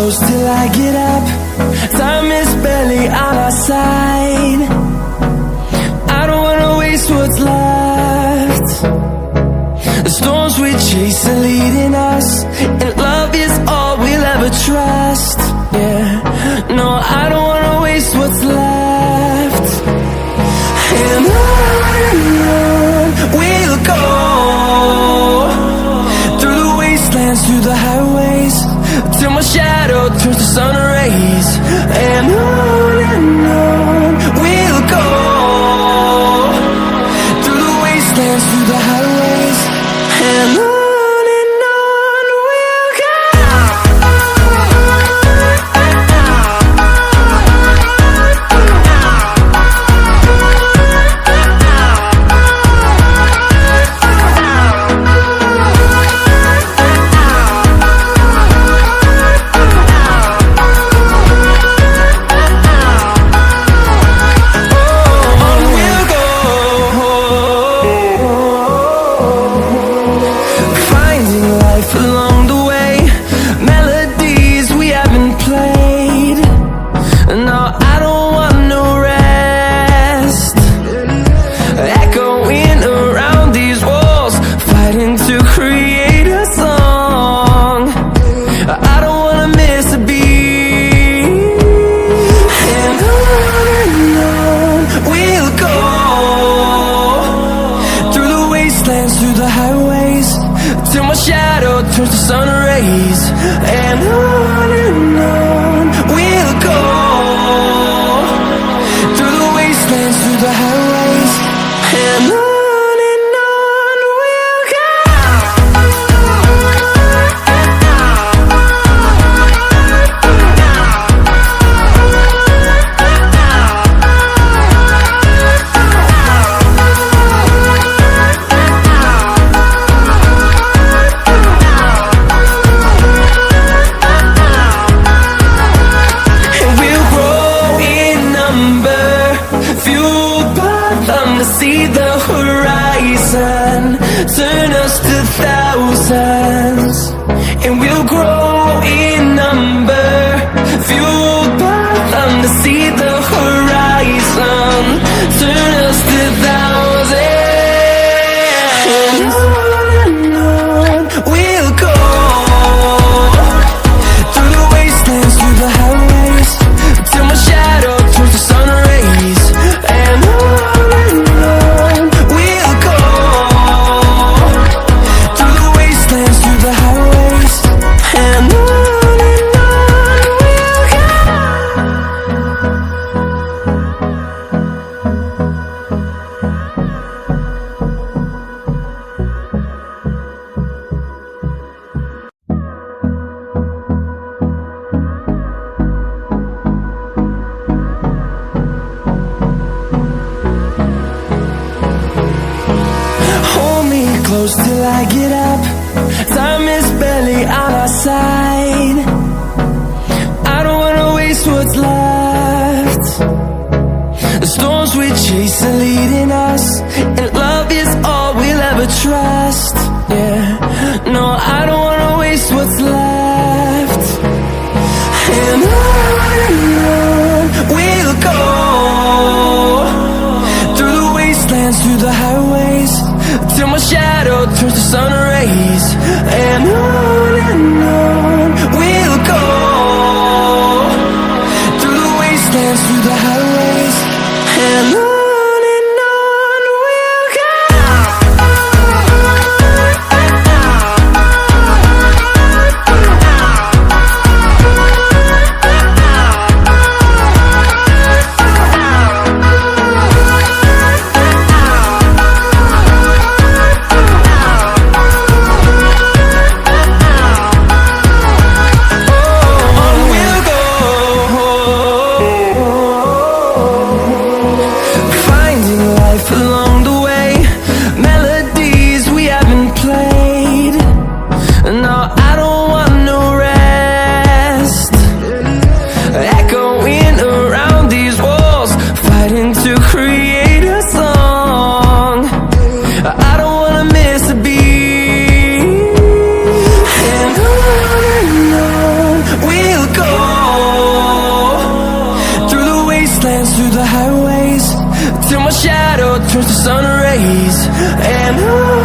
close till I get up. Time is barely on our side. I don't wanna waste what's left. The storms we chase are leading us, and love is all we'll ever trust. Yeah, no, I don't wanna waste what's left. And on we'll go, through the wastelands, through the highways, till my shadow turns to sun rays. And on we'll go, through the wastelands, through the highways, and on we'll go. Through the highways, till my shadow turns to sun rays. And on we'll go, through the wastelands, through the highways, and on we'll go. See the horizon turn us to thousands, and we'll grow in number, fueled by them. To see the horizon turn us to thousands, and on we'll go, through the wastelands, through the highways, till my shadow turns to sun rays. And close till I get up. Time is barely on our side. I don't wanna waste what's left. The storms we chase are leading us, and love is all we'll ever trust. Yeah, no, I don't wanna waste what's left. And on we'll go, through the wastelands, through the highways, till my shadow turns to sun rays. And on we'll go, through the wastelands, through the highways, and on we'll go. till my shadow turns to sun rays. And